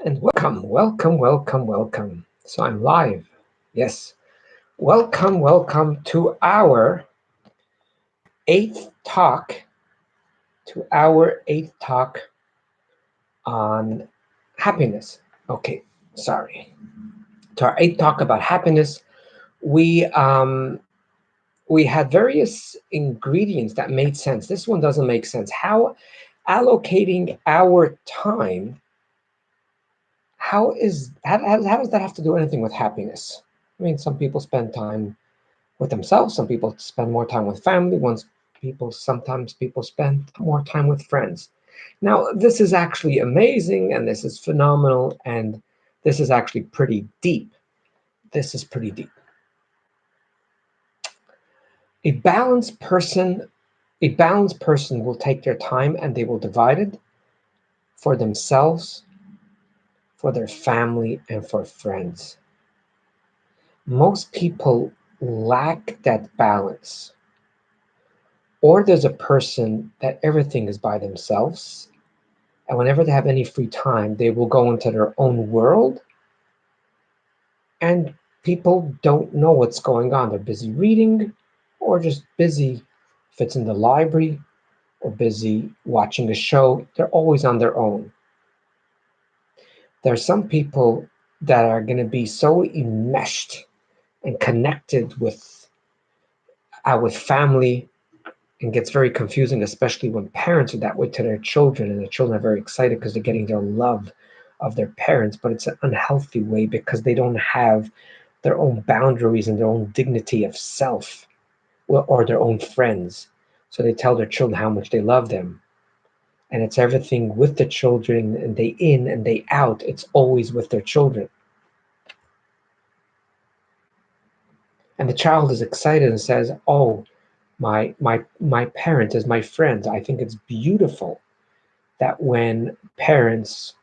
And welcome. So I'm live. Yes. Welcome to our eighth talk, on happiness. Okay, sorry. To our eighth talk about happiness, we we had various ingredients that made sense. This one doesn't make sense. How allocating our time, how does that have to do anything with happiness? I mean, some people spend time with themselves. Some people spend more time with family. Sometimes people spend more time with friends. Now, this is actually amazing, and this is phenomenal, and this is actually pretty deep. This is pretty deep. A balanced person, a balanced person will take their time and they will divide it for themselves, for their family, and for friends. Most people lack that balance. Or there's a person that everything is by themselves, and whenever they have any free time, they will go into their own world, and people don't know what's going on. They're busy reading, or just busy, if it's in the library, or busy watching a show. They're always on their own. There are some people that are going to be so enmeshed and connected with family, and gets very confusing, especially when parents are that way to their children, and the children are very excited because they're getting their love of their parents, but it's an unhealthy way because they don't have their own boundaries and their own dignity of self, or their own friends. So they tell their children how much they love them. And it's everything with the children, and day in and day out, it's always with their children. And the child is excited and says, "Oh, my parent is my friend." I think it's beautiful that when parents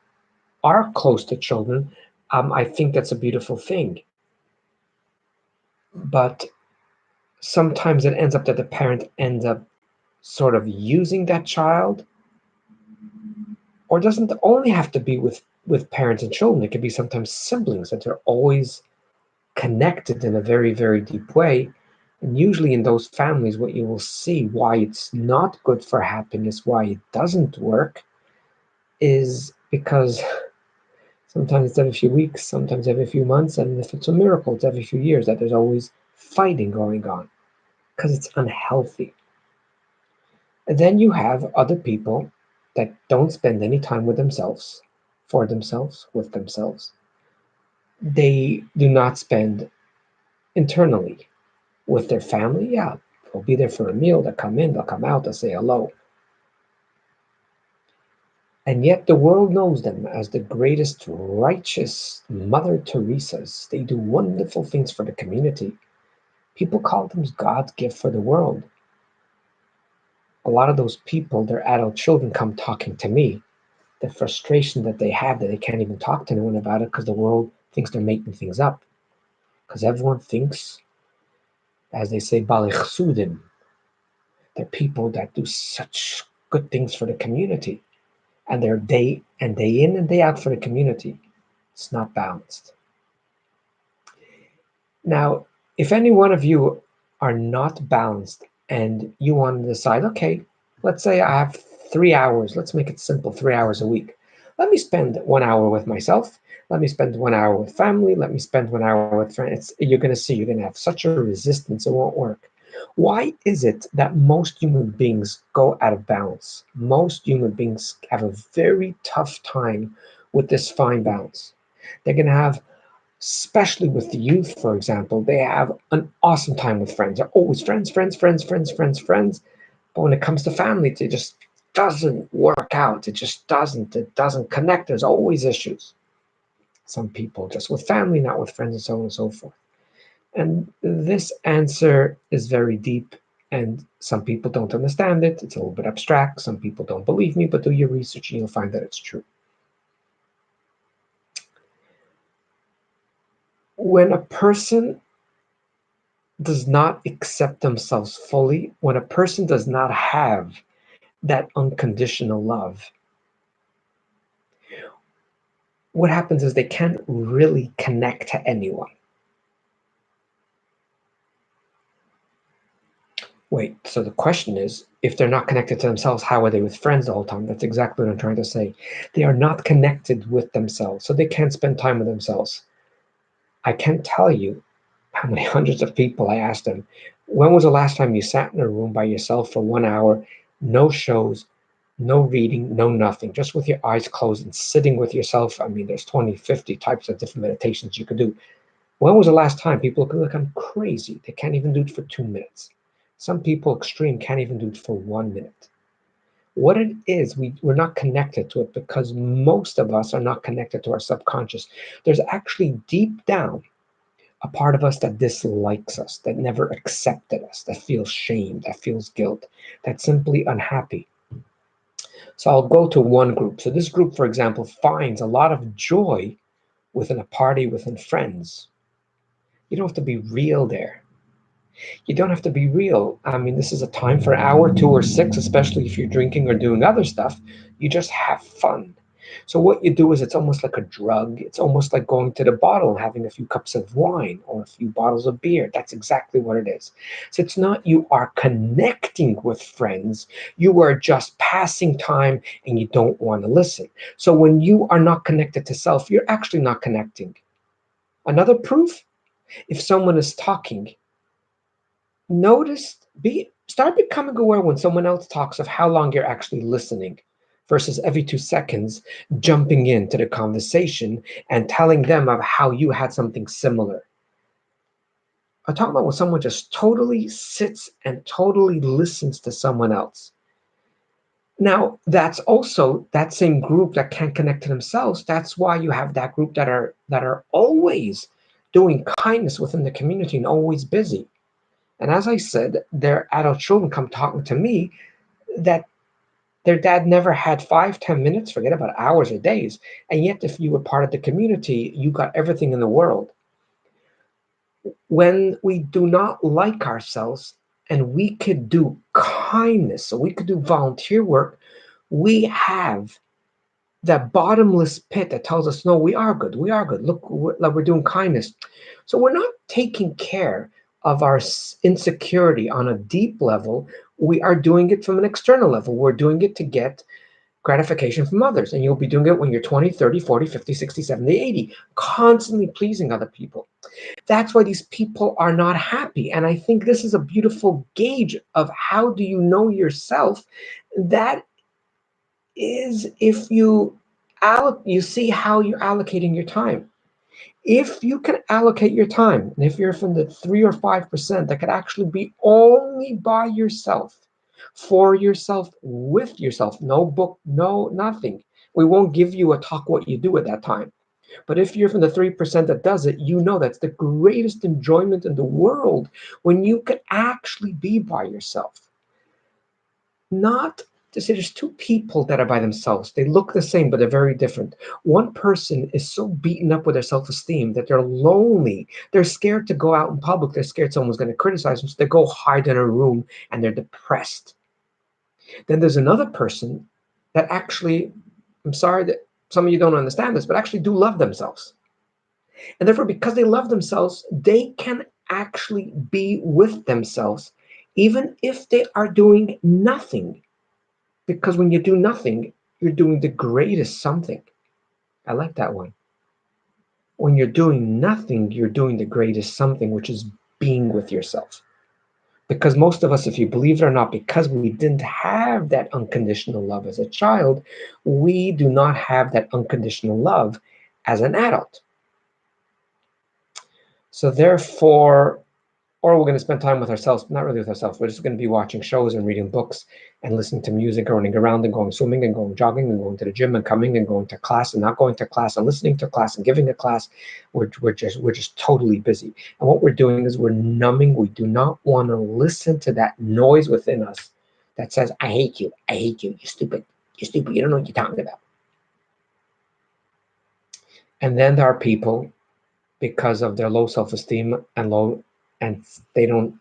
are close to children, I think that's a beautiful thing. But sometimes it ends up that the parent ends up sort of using that child, or doesn't only have to be with parents and children. It could be sometimes siblings that are always connected in a very, very deep way. And usually in those families, what you will see, why it's not good for happiness, why it doesn't work, is because sometimes it's every few weeks, sometimes every few months, and if it's a miracle, it's every few years that there's always fighting going on because it's unhealthy. And then you have other people that don't spend any time with themselves, for themselves, with themselves. They do not spend internally with their family. Yeah, they'll be there for a meal, they'll come in, they'll come out, they'll say hello. And yet the world knows them as the greatest righteous Mother Teresas. They do wonderful things for the community. People call them God's gift for the world. A lot of those people, their adult children, come talking to me. The frustration that they have, that they can't even talk to anyone about it because the world thinks they're making things up. Because everyone thinks, as they say, Balichsudim, they're people that do such good things for the community. And they're day in and day out for the community. It's not balanced. Now, if any one of you are not balanced and you want to decide, okay, let's say I have 3 hours, let's make it simple, 3 hours a week. Let me spend 1 hour with myself. Let me spend 1 hour with family. Let me spend 1 hour with friends. You're going to see, you're going to have such a resistance, it won't work. Why is it that most human beings go out of balance? Most human beings have a very tough time with this fine balance. They're going to have, especially with the youth, for example, they have an awesome time with friends. They're always friends. But when it comes to family, it just doesn't work out. It just doesn't. It doesn't connect. There's always issues. Some people just with family, not with friends, and so on and so forth. And this answer is very deep, and some people don't understand it. It's a little bit abstract. Some people don't believe me, but do your research and you'll find that it's true. When a person does not accept themselves fully, when a person does not have that unconditional love, what happens is they can't really connect to anyone. Wait, so the question is, if they're not connected to themselves, how are they with friends the whole time? That's exactly what I'm trying to say. They are not connected with themselves, so they can't spend time with themselves. I can't tell you how many hundreds of people I asked them, when was the last time you sat in a room by yourself for 1 hour, no shows, no reading, no nothing, just with your eyes closed and sitting with yourself? I mean, there's 20, 50 types of different meditations you could do. When was the last time? People look like I'm crazy. They can't even do it for 2 minutes. Some people extreme can't even do it for 1 minute. What it is, we're not connected to it because most of us are not connected to our subconscious. There's actually deep down a part of us that dislikes us, that never accepted us, that feels shame, that feels guilt, that's simply unhappy. So I'll go to one group. So this group, for example, finds a lot of joy within a party, within friends. You don't have to be real there. You don't have to be real. I mean, this is a time for an hour, two, or six, especially if you're drinking or doing other stuff. You just have fun. So, what you do is it's almost like a drug. It's almost like going to the bottle and having a few cups of wine or a few bottles of beer. That's exactly what it is. So, it's not you are connecting with friends, you are just passing time and you don't want to listen. So, when you are not connected to self, you're actually not connecting. Another proof, if someone is talking, notice, be start becoming aware when someone else talks of how long you're actually listening versus every 2 seconds jumping into the conversation and telling them of how you had something similar. I'm talking about when someone just totally sits and totally listens to someone else. Now, that's also that same group that can't connect to themselves. That's why you have that group that are always doing kindness within the community and always busy. And as I said, their adult children come talking to me that their dad never had 5, 10 minutes, forget about hours or days. And yet, if you were part of the community, you got everything in the world. When we do not like ourselves and we could do kindness, so we could do volunteer work, we have that bottomless pit that tells us, no, we are good. We are good. Look, we're doing kindness. So we're not taking care of our insecurity on a deep level. We are doing it from an external level. We're doing it to get gratification from others. And you'll be doing it when you're 20, 30, 40, 50, 60, 70, 80, constantly pleasing other people. That's why these people are not happy. And I think this is a beautiful gauge of how do you know yourself. That is if you see how you're allocating your time. If you can allocate your time, and if you're from the 3 or 5% that could actually be only by yourself, for yourself, with yourself, no book, no nothing. We won't give you a talk what you do at that time. But if you're from the 3% that does it, you know that's the greatest enjoyment in the world when you can actually be by yourself. Not to say there's two people that are by themselves. They look the same, but they're very different. One person is so beaten up with their self-esteem that they're lonely. They're scared to go out in public. They're scared someone's going to criticize them. So they go hide in a room and they're depressed. Then there's another person that actually, I'm sorry that some of you don't understand this, but actually do love themselves. And therefore, because they love themselves, they can actually be with themselves, even if they are doing nothing. Because when you do nothing, you're doing the greatest something. I like that one. When you're doing nothing, you're doing the greatest something, which is being with yourself. Because most of us, if you believe it or not, because we didn't have that unconditional love as a child, we do not have that unconditional love as an adult. So therefore, or we're going to spend time with ourselves, not really with ourselves. We're just going to be watching shows and reading books and listening to music, running around and going swimming and going jogging and going to the gym and coming and going to class and not going to class and listening to class and giving a class. We're just totally busy. And what we're doing is we're numbing. We do not want to listen to that noise within us that says, I hate you. I hate you. You're stupid. You're stupid. You don't know what you're talking about. And then there are people, because of their low self-esteem and they don't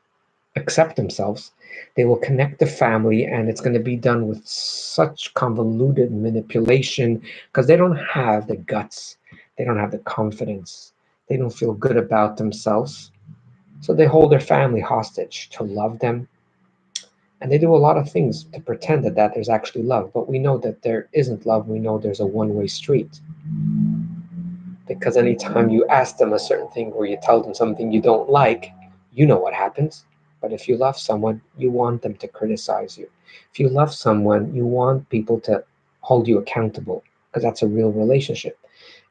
accept themselves, they will connect the family, and it's going to be done with such convoluted manipulation because they don't have the guts They don't have the confidence. They don't feel good about themselves. So they hold their family hostage to love them. And they do a lot of things to pretend that there's actually love. But we know that there isn't love. We know there's a one-way street. Because anytime you ask them a certain thing or you tell them something you don't like, you know what happens. But if you love someone, you want them to criticize you. If you love someone, you want people to hold you accountable because that's a real relationship.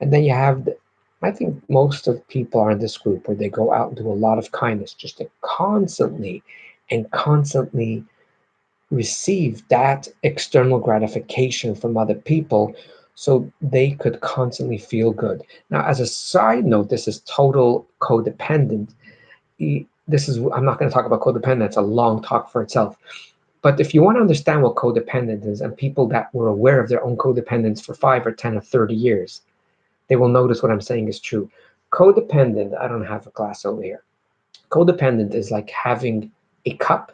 And then you have, I think most of people are in this group where they go out and do a lot of kindness just to constantly receive that external gratification from other people so they could constantly feel good. Now, as a side note, this is total codependent. This is, I'm not going to talk about codependence, it's a long talk for itself. But if you want to understand what codependent is, and people that were aware of their own codependence for 5 or 10 or 30 years, they will notice what I'm saying is true. Codependent, I don't have a glass over here. Codependent is like having a cup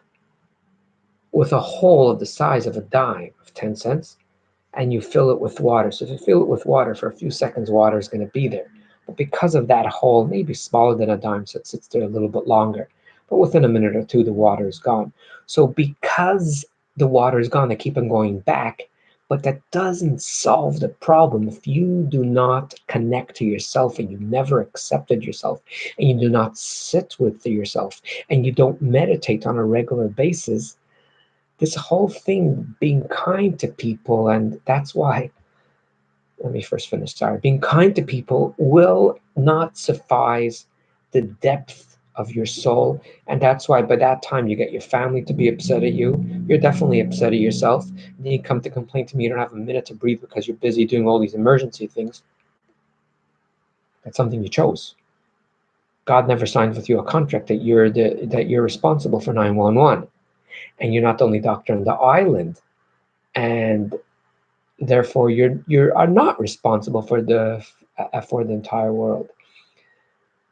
with a hole of the size of a dime of 10 cents, and you fill it with water. So if you fill it with water for a few seconds, water is going to be there. But because of that hole, maybe smaller than a dime, so it sits there a little bit longer. But within a minute or two, the water is gone. So because the water is gone, they keep on going back. But that doesn't solve the problem. If you do not connect to yourself and you never accepted yourself and you do not sit with yourself and you don't meditate on a regular basis, this whole thing being kind to people, and that's why, let me first finish, sorry, being kind to people will not suffice the depth of your soul. And that's why by that time you get your family to be upset at you, you're definitely upset at yourself, and then you come to complain to me you don't have a minute to breathe because you're busy doing all these emergency things. That's something you chose. God never signed with you a contract that you're responsible for 911, and you're not the only doctor on the island, and therefore you are not responsible for the entire world.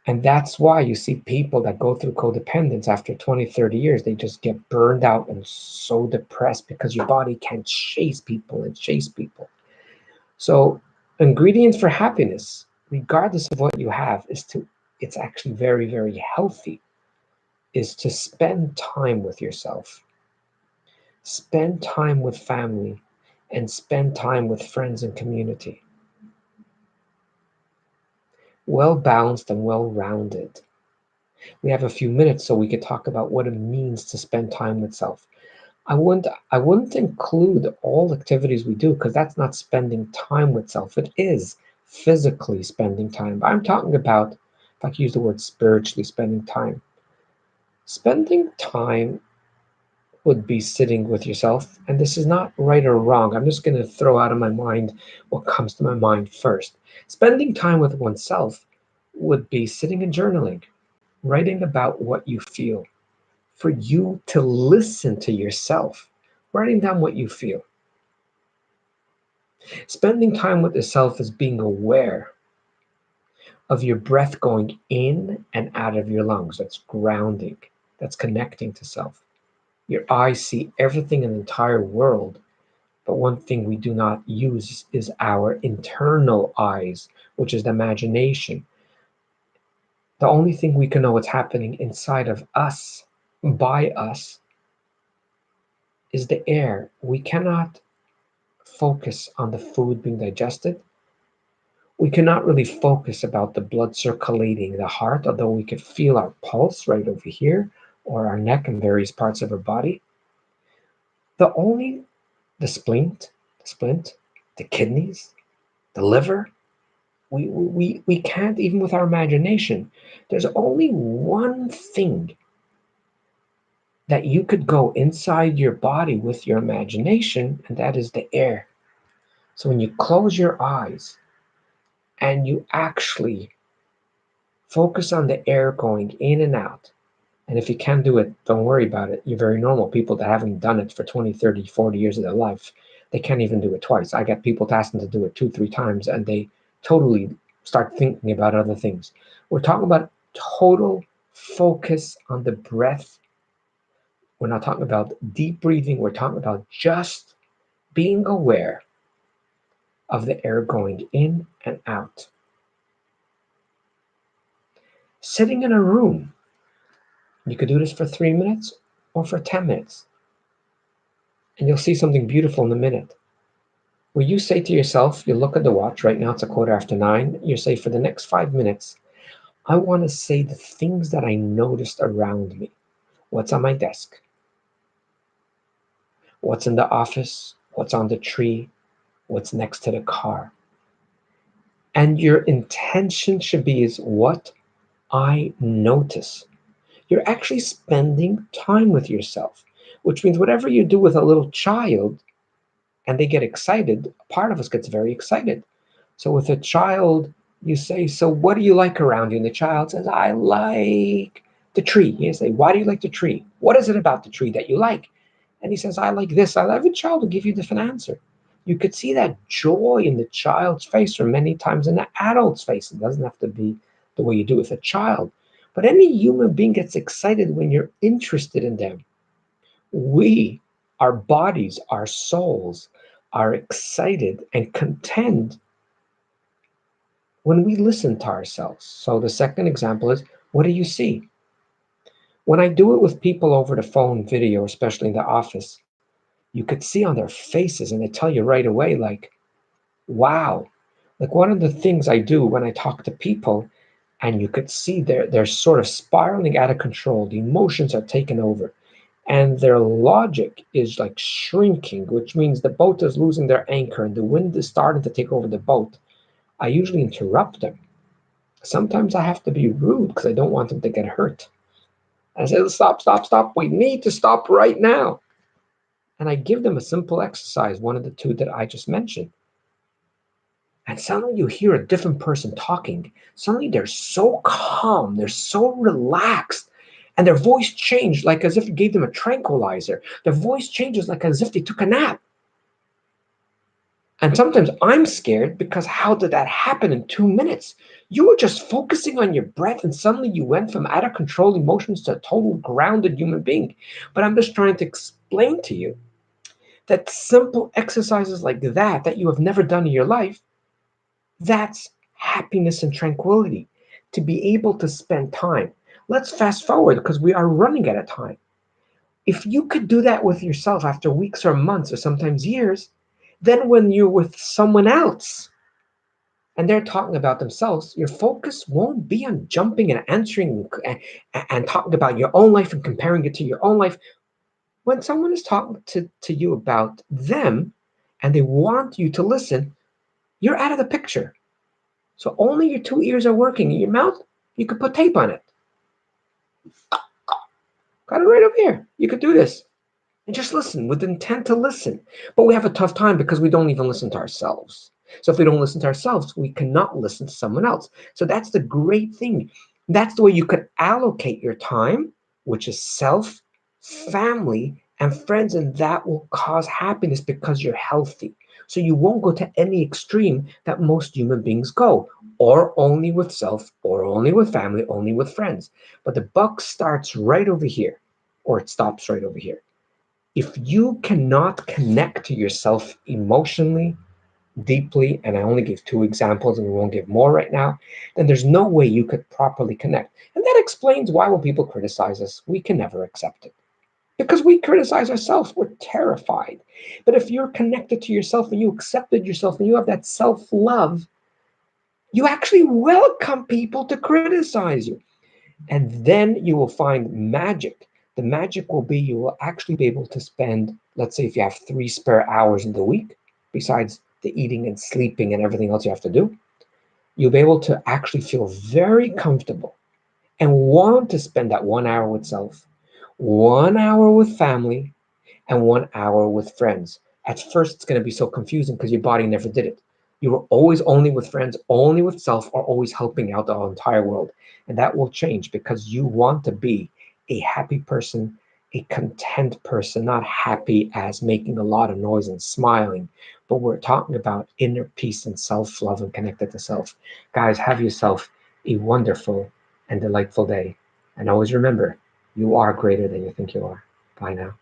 And that's why you see people that go through codependence after 20, 30 years, they just get burned out and so depressed because your body can't chase people and chase people. So ingredients for happiness, regardless of what you have, it's actually very, very healthy, is to spend time with yourself, spend time with family, and spend time with friends and community. Well balanced and well rounded. We have a few minutes so we could talk about what it means to spend time with self. I wouldn't include all activities we do because that's not spending time with self. It is physically spending time. But I'm talking about, if I could use the word spiritually spending time. Spending time would be sitting with yourself, and this is not right or wrong. I'm just going to throw out of my mind what comes to my mind first. Spending time with oneself would be sitting and journaling, writing about what you feel, for you to listen to yourself, writing down what you feel. Spending time with yourself is being aware of your breath going in and out of your lungs. That's grounding, that's connecting to self. Your eyes see everything in the entire world, but one thing we do not use is our internal eyes, which is the imagination. The only thing we can know what's happening inside of us, by us, is the air. We cannot focus on the food being digested. We cannot really focus about the blood circulating the heart, although we could feel our pulse right over here or our neck and various parts of our body. The only the splint, the kidneys, the liver, we can't, even with our imagination. There's only one thing that you could go inside your body with your imagination, and that is the air. So when you close your eyes and you actually focus on the air going in and out, and if you can't do it, don't worry about it. You're very normal. People that haven't done it for 20, 30, 40 years of their life, they can't even do it twice. I get people asking to do it 2, 3 times, and they totally start thinking about other things. We're talking about total focus on the breath. We're not talking about deep breathing. We're talking about just being aware of the air going in and out. Sitting in a room, you could do this for 3 minutes or for 10 minutes, and you'll see something beautiful in a minute. Where you say to yourself, you look at the watch, right now it's 9:15, you say, for the next 5 minutes, I want to say the things that I noticed around me. What's on my desk? What's in the office? What's on the tree? What's next to the car? And your intention should be is what I notice. You're actually spending time with yourself, which means whatever you do with a little child and they get excited, part of us gets very excited. So with a child, you say, so what do you like around you? And the child says, I like the tree. You say, why do you like the tree? What is it about the tree that you like? And he says, I like this. I love. Every child will give you a different answer. You could see that joy in the child's face, or many times in the adult's face. It doesn't have to be the way you do with a child. But any human being gets excited when you're interested in them. We, our bodies, our souls, are excited and content when we listen to ourselves. So the second example is, what do you see? When I do it with people over the phone video, especially in the office, you could see on their faces and they tell you right away, like, wow. Like one of the things I do when I talk to people, and you could see they're sort of spiraling out of control. The emotions are taken over. And their logic is like shrinking, which means the boat is losing their anchor and the wind is starting to take over the boat. I usually interrupt them. Sometimes I have to be rude because I don't want them to get hurt. I say, stop, stop, stop. We need to stop right now. And I give them a simple exercise, one of the two that I just mentioned. And suddenly you hear a different person talking. Suddenly they're so calm, they're so relaxed, and their voice changed like as if you gave them a tranquilizer. Their voice changes like as if they took a nap. And sometimes I'm scared because how did that happen in 2 minutes? You were just focusing on your breath and suddenly you went from out of control emotions to a total grounded human being. But I'm just trying to explain to you that simple exercises like that you have never done in your life, that's happiness and tranquility. To be able to spend time. Let's fast forward because we are running out of time. If you could do that with yourself after weeks or months or sometimes years, then when you're with someone else and they're talking about themselves, your focus won't be on jumping and answering and talking about your own life and comparing it to your own life. When someone is talking to you about them and they want you to listen, you're out of the picture. So only your two ears are working. In your mouth, you could put tape on it. Got it right over here. You could do this. And just listen with intent to listen. But we have a tough time because we don't even listen to ourselves. So if we don't listen to ourselves, we cannot listen to someone else. So that's the great thing. That's the way you could allocate your time, which is self, family, and friends, and that will cause happiness because you're healthy. So you won't go to any extreme that most human beings go, or only with self, or only with family, only with friends. But the buck starts right over here, or it stops right over here. If you cannot connect to yourself emotionally, deeply, and I only gave two examples and we won't give more right now, then there's no way you could properly connect. And that explains why when people criticize us, we can never accept it. Because we criticize ourselves, we're terrified. But if you're connected to yourself and you accepted yourself and you have that self love, you actually welcome people to criticize you. And then you will find magic. The magic will be you will actually be able to spend, let's say, if you have 3 spare hours in the week, besides the eating and sleeping and everything else you have to do, you'll be able to actually feel very comfortable and want to spend that 1 hour with self, 1 hour with family, and 1 hour with friends. At first, it's going to be so confusing because your body never did it. You were always only with friends, only with self, or always helping out the entire world. And that will change because you want to be a happy person, a content person, not happy as making a lot of noise and smiling, but we're talking about inner peace and self love and connected to self. Guys, have yourself a wonderful and delightful day. And always remember, you are greater than you think you are. Bye now.